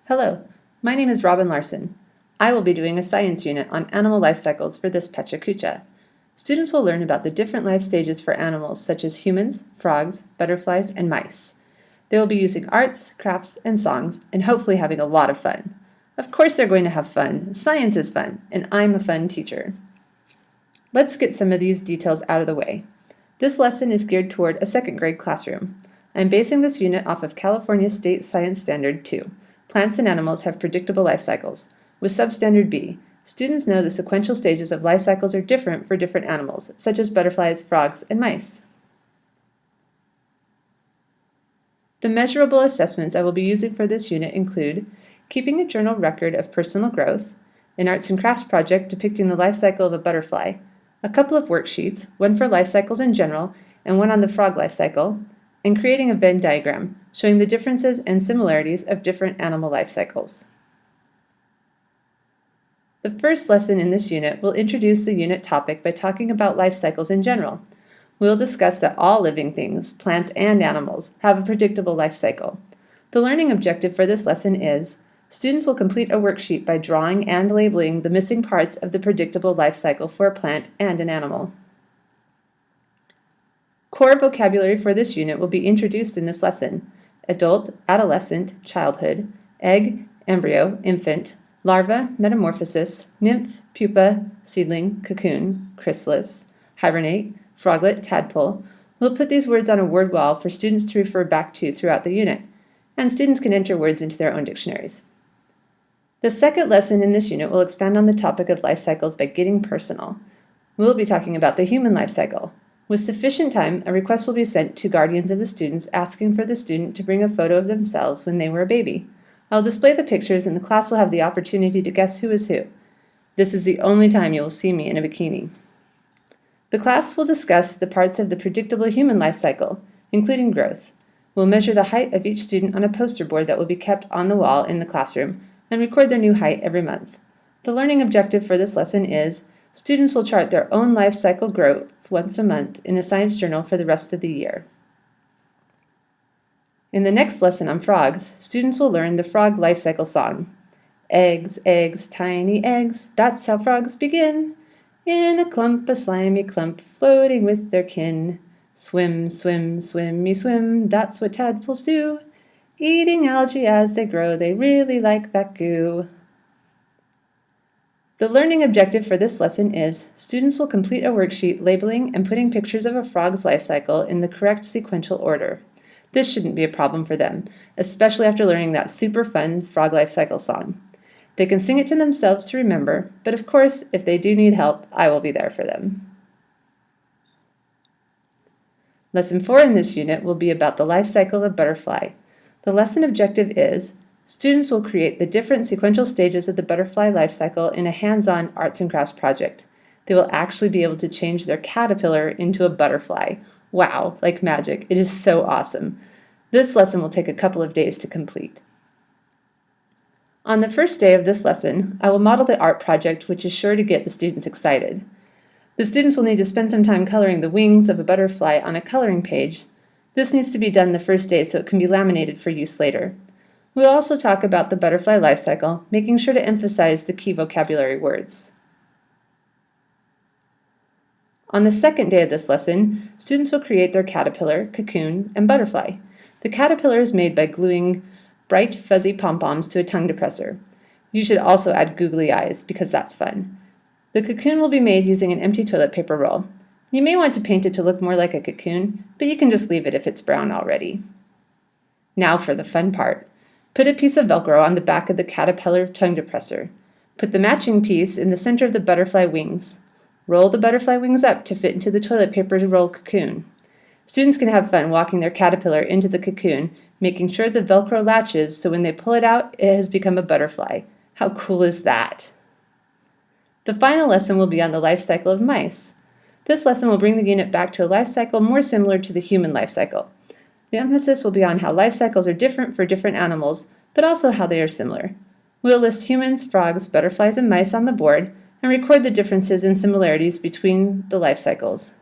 Hello, my name is Robyn Larsen. I will be doing a science unit on animal life cycles for this Pecha Kucha. Students will learn about the different life stages for animals such as humans, frogs, butterflies, and mice. They will be using arts, crafts, and songs, and hopefully having a lot of fun. Of course they're going to have fun. Science is fun, and I'm a fun teacher. Let's get some of these details out of the way. This lesson is geared toward a second grade classroom. I'm basing this unit off of California State Science Standard 2. Plants and animals have predictable life cycles. With Substandard B, students know the sequential stages of life cycles are different for different animals, such as butterflies, frogs, and mice. The measurable assessments I will be using for this unit include keeping a journal record of personal growth, an arts and crafts project depicting the life cycle of a butterfly, a couple of worksheets, one for life cycles in general and one on the frog life cycle, and creating a Venn diagram showing the differences and similarities of different animal life cycles. The first lesson in this unit will introduce the unit topic by talking about life cycles in general. We'll discuss that all living things, plants and animals, have a predictable life cycle. The learning objective for this lesson is students will complete a worksheet by drawing and labeling the missing parts of the predictable life cycle for a plant and an animal. Core vocabulary for this unit will be introduced in this lesson: adult, adolescent, childhood, egg, embryo, infant, larva, metamorphosis, nymph, pupa, seedling, cocoon, chrysalis, hibernate, froglet, tadpole. We'll put these words on a word wall for students to refer back to throughout the unit, and students can enter words into their own dictionaries. The second lesson in this unit will expand on the topic of life cycles by getting personal. We'll be talking about the human life cycle. With sufficient time, a request will be sent to guardians of the students asking for the student to bring a photo of themselves when they were a baby. I'll display the pictures and the class will have the opportunity to guess who is who. This is the only time you will see me in a bikini. The class will discuss the parts of the predictable human life cycle, including growth. We'll measure the height of each student on a poster board that will be kept on the wall in the classroom and record their new height every month. The learning objective for this lesson is students will chart their own life cycle growth once a month in a science journal for the rest of the year. In the next lesson on frogs, students will learn the frog life cycle song. Eggs, eggs, tiny eggs, that's how frogs begin. In a clump, a slimy clump, floating with their kin. Swim, swim, swimmy swim, that's what tadpoles do. Eating algae as they grow, they really like that goo. The learning objective for this lesson is students will complete a worksheet labeling and putting pictures of a frog's life cycle in the correct sequential order. This shouldn't be a problem for them, especially after learning that super fun frog life cycle song. They can sing it to themselves to remember, but of course, if they do need help, I will be there for them. Lesson 4 in this unit will be about the life cycle of a butterfly. The lesson objective is students will create the different sequential stages of the butterfly life cycle in a hands-on arts and crafts project. They will actually be able to change their caterpillar into a butterfly. Wow, like magic. It is so awesome. This lesson will take a couple of days to complete. On the first day of this lesson, I will model the art project, which is sure to get the students excited. The students will need to spend some time coloring the wings of a butterfly on a coloring page. This needs to be done the first day so it can be laminated for use later. We'll also talk about the butterfly life cycle, making sure to emphasize the key vocabulary words. On the second day of this lesson, students will create their caterpillar, cocoon, and butterfly. The caterpillar is made by gluing bright, fuzzy pom-poms to a tongue depressor. You should also add googly eyes, because that's fun. The cocoon will be made using an empty toilet paper roll. You may want to paint it to look more like a cocoon, but you can just leave it if it's brown already. Now for the fun part. Put a piece of Velcro on the back of the caterpillar tongue depressor. Put the matching piece in the center of the butterfly wings. Roll the butterfly wings up to fit into the toilet paper roll cocoon. Students can have fun walking their caterpillar into the cocoon, making sure the Velcro latches so when they pull it out, it has become a butterfly. How cool is that? The final lesson will be on the life cycle of mice. This lesson will bring the unit back to a life cycle more similar to the human life cycle. The emphasis will be on how life cycles are different for different animals, but also how they are similar. We'll list humans, frogs, butterflies, and mice on the board and record the differences and similarities between the life cycles.